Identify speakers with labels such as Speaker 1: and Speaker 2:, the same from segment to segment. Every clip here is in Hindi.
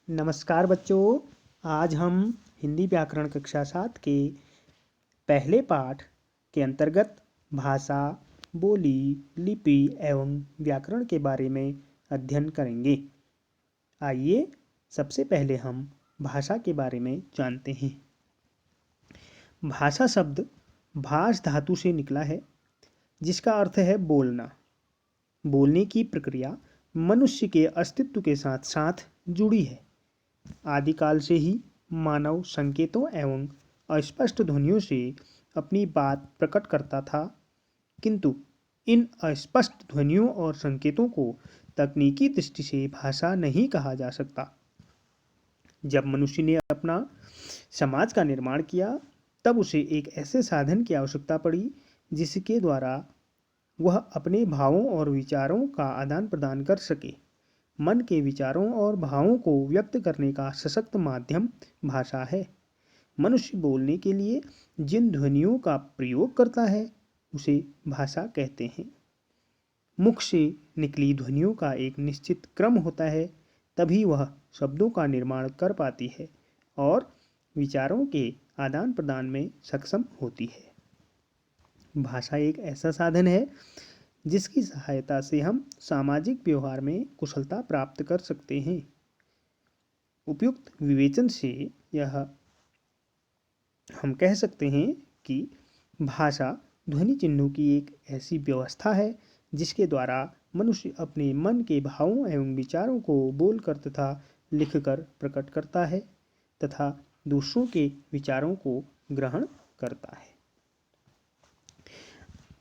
Speaker 1: नमस्कार बच्चों। आज हम हिंदी व्याकरण कक्षा 7 के पहले पाठ के अंतर्गत भाषा, बोली, लिपि एवं व्याकरण के बारे में अध्ययन करेंगे। आइए सबसे पहले हम भाषा के बारे में जानते हैं। भाषा शब्द भाष धातु से निकला है, जिसका अर्थ है बोलना। बोलने की प्रक्रिया मनुष्य के अस्तित्व के साथ साथ जुड़ी है। आदिकाल से ही मानव संकेतों एवं अस्पष्ट ध्वनियों से अपनी बात प्रकट करता था, किंतु इन अस्पष्ट ध्वनियों और संकेतों को तकनीकी दृष्टि से भाषा नहीं कहा जा सकता। जब मनुष्य ने अपना समाज का निर्माण किया, तब उसे एक ऐसे साधन की आवश्यकता पड़ी जिसके द्वारा वह अपने भावों और विचारों का आदान प्रदान कर सके। मन के विचारों और भावों को व्यक्त करने का सशक्त माध्यम भाषा है। मनुष्य बोलने के लिए जिन ध्वनियों का प्रयोग करता है, उसे भाषा कहते हैं। मुख से निकली ध्वनियों का एक निश्चित क्रम होता है, तभी वह शब्दों का निर्माण कर पाती है और विचारों के आदान प्रदान में सक्षम होती है। भाषा एक ऐसा साधन है जिसकी सहायता से हम सामाजिक व्यवहार में कुशलता प्राप्त कर सकते हैं। उपयुक्त विवेचन से यह हम कह सकते हैं कि भाषा ध्वनि चिन्हों की एक ऐसी व्यवस्था है जिसके द्वारा मनुष्य अपने मन के भावों एवं विचारों को बोलकर तथा लिखकर प्रकट करता है तथा दूसरों के विचारों को ग्रहण करता है।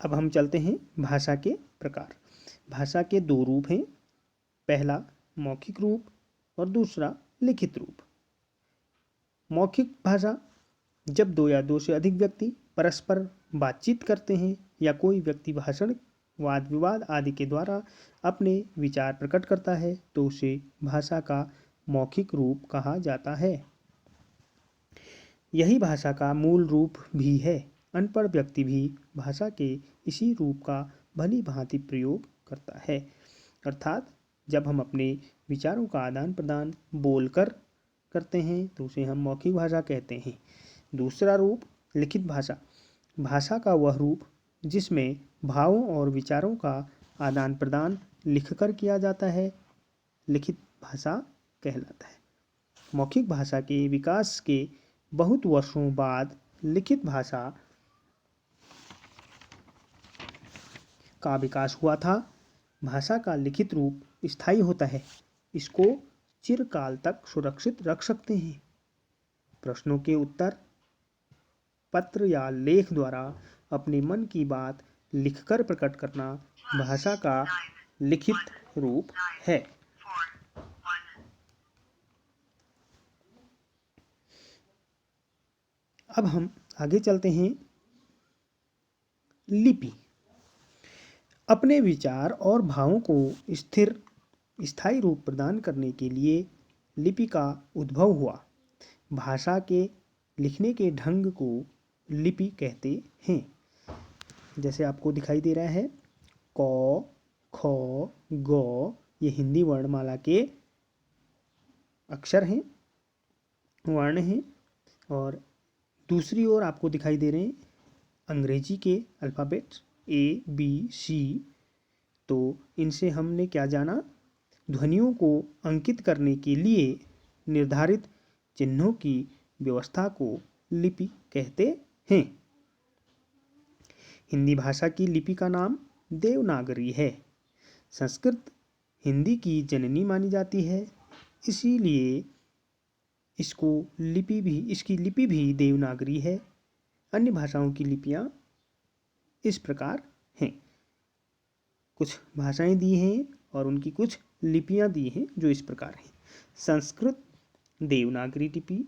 Speaker 1: अब हम चलते हैं भाषा के प्रकार। भाषा के दो रूप हैं, पहला मौखिक रूप और दूसरा लिखित रूप। मौखिक भाषा जब दो या दो से अधिक व्यक्ति परस्पर बातचीत करते हैं या कोई व्यक्ति भाषण, वाद विवाद आदि के द्वारा अपने विचार प्रकट करता है, तो उसे भाषा का मौखिक रूप कहा जाता है। यही भाषा का मूल रूप भी है। अनपढ़ व्यक्ति भी भाषा के इसी रूप का भली भांति प्रयोग करता है। अर्थात जब हम अपने विचारों का आदान प्रदान बोलकर करते हैं तो उसे हम मौखिक भाषा कहते हैं। दूसरा रूप लिखित भाषा। भाषा का वह रूप जिसमें भावों और विचारों का आदान प्रदान लिखकर किया जाता है, लिखित भाषा कहलाता है। मौखिक भाषा के विकास के बहुत वर्षों बाद लिखित भाषा का विकास हुआ था। भाषा का लिखित रूप स्थायी होता है, इसको चिरकाल तक सुरक्षित रख सकते हैं। प्रश्नों के उत्तर पत्र या लेख द्वारा अपने मन की बात लिखकर प्रकट करना भाषा का लिखित रूप है। अब हम आगे चलते हैं। लिपि अपने विचार और भावों को स्थिर स्थायी रूप प्रदान करने के लिए लिपि का उद्भव हुआ। भाषा के लिखने के ढंग को लिपि कहते हैं। जैसे आपको दिखाई दे रहा है, क, ख, ग ये हिंदी वर्णमाला के अक्षर हैं, वर्ण हैं, और दूसरी ओर आपको दिखाई दे रहे हैं अंग्रेजी के अल्फ़ाबेट्स ABC। तो इनसे हमने क्या जाना, ध्वनियों को अंकित करने के लिए निर्धारित चिन्हों की व्यवस्था को लिपि कहते हैं। हिंदी भाषा की लिपि का नाम देवनागरी है। संस्कृत हिंदी की जननी मानी जाती है, इसीलिए इसकी लिपि भी देवनागरी है। अन्य भाषाओं की लिपियां इस प्रकार हैं। कुछ भाषाएं दी हैं और उनकी कुछ लिपियां दी हैं जो इस प्रकार हैं। संस्कृत देवनागरी लिपि,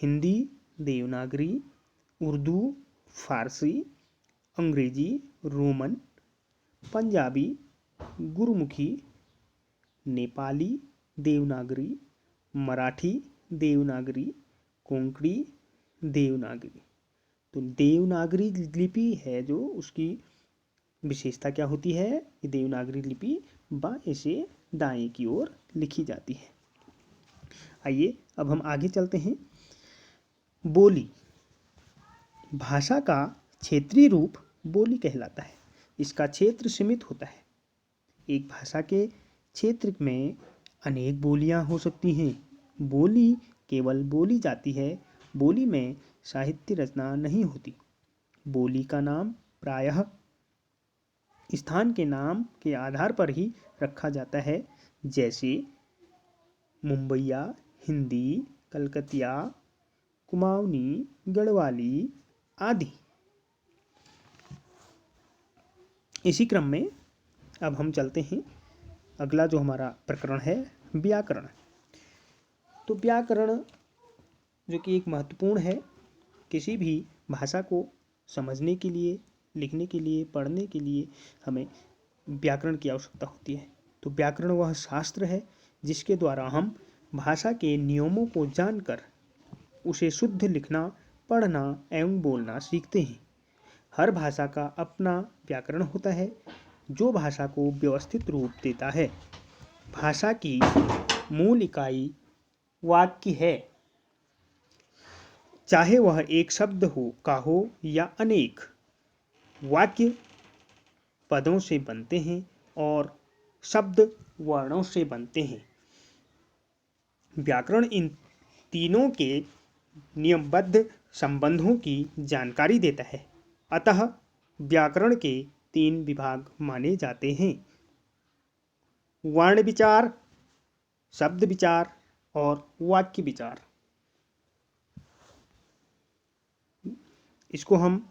Speaker 1: हिंदी देवनागरी, उर्दू, फारसी, अंग्रेजी, रोमन, पंजाबी, गुरमुखी, नेपाली देवनागरी, मराठी देवनागरी, कोंकणी देवनागरी। तो देवनागरी लिपि है जो उसकी विशेषता क्या होती है, कि देवनागरी लिपि बाएं से दाएं की ओर लिखी जाती है। आइए अब हम आगे चलते हैं। बोली। भाषा का क्षेत्रीय रूप बोली कहलाता है। इसका क्षेत्र सीमित होता है। एक भाषा के क्षेत्र में अनेक बोलियां हो सकती हैं। बोली केवल बोली जाती है। बोली में साहित्य रचना नहीं होती। बोली का नाम प्रायः स्थान के नाम के आधार पर ही रखा जाता है, जैसे मुंबईया, हिंदी, कलकतिया, कुमाऊनी, गढ़वाली आदि। इसी क्रम में अब हम चलते हैं। अगला जो हमारा प्रकरण है व्याकरण। तो व्याकरण जो कि एक महत्वपूर्ण है, किसी भी भाषा को समझने के लिए, लिखने के लिए, पढ़ने के लिए हमें व्याकरण की आवश्यकता होती है। तो व्याकरण वह शास्त्र है जिसके द्वारा हम भाषा के नियमों को जानकर उसे शुद्ध लिखना, पढ़ना एवं बोलना सीखते हैं। हर भाषा का अपना व्याकरण होता है जो भाषा को व्यवस्थित रूप देता है। भाषा की मूल इकाई वाक्य है, चाहे वह एक शब्द का हो या अनेक। वाक्य पदों से बनते हैं और शब्द वर्णों से बनते हैं। व्याकरण इन तीनों के नियमबद्ध संबंधों की जानकारी देता है। अतः व्याकरण के 3 विभाग माने जाते हैं: वर्ण विचार, शब्द विचार और वाक्य विचार। इसको हम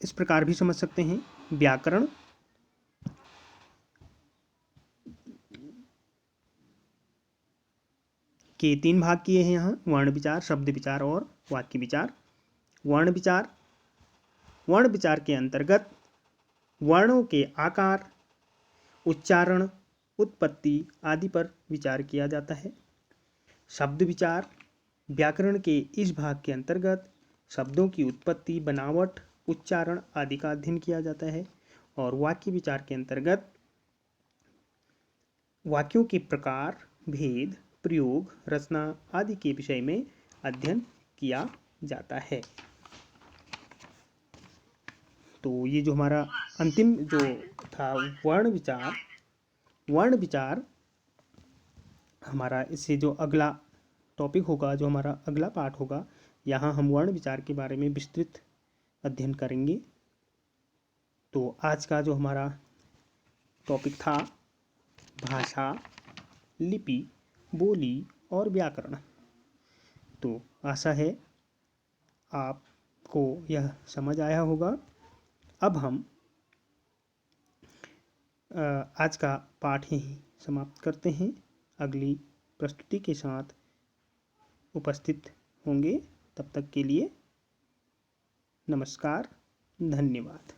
Speaker 1: इस प्रकार भी समझ सकते हैं। व्याकरण के 3 भाग किए हैं यहाँ: वर्ण विचार, शब्द विचार और वाक्य विचार। वर्ण विचार, वर्ण विचार के अंतर्गत वर्णों के आकार, उच्चारण, उत्पत्ति आदि पर विचार किया जाता है। शब्द विचार, व्याकरण के इस भाग के अंतर्गत शब्दों की उत्पत्ति, बनावट, उच्चारण आदि का अध्ययन किया जाता है। और वाक्य विचार के अंतर्गत वाक्यों के प्रकार, भेद, प्रयोग, रचना आदि के विषय में अध्ययन किया जाता है। तो ये जो हमारा अंतिम जो था वर्ण विचार, वर्ण विचार हमारा इससे जो अगला टॉपिक होगा, जो हमारा अगला पार्ट होगा, यहाँ हम वर्ण विचार के बारे में विस्तृत अध्ययन करेंगे। तो आज का जो हमारा टॉपिक था भाषा, लिपि, बोली और व्याकरण। तो आशा है आपको यह समझ आया होगा। अब हम आज का पाठ यहीं समाप्त करते हैं। अगली प्रस्तुति के साथ उपस्थित होंगे। तब तक के लिए नमस्कार, धन्यवाद।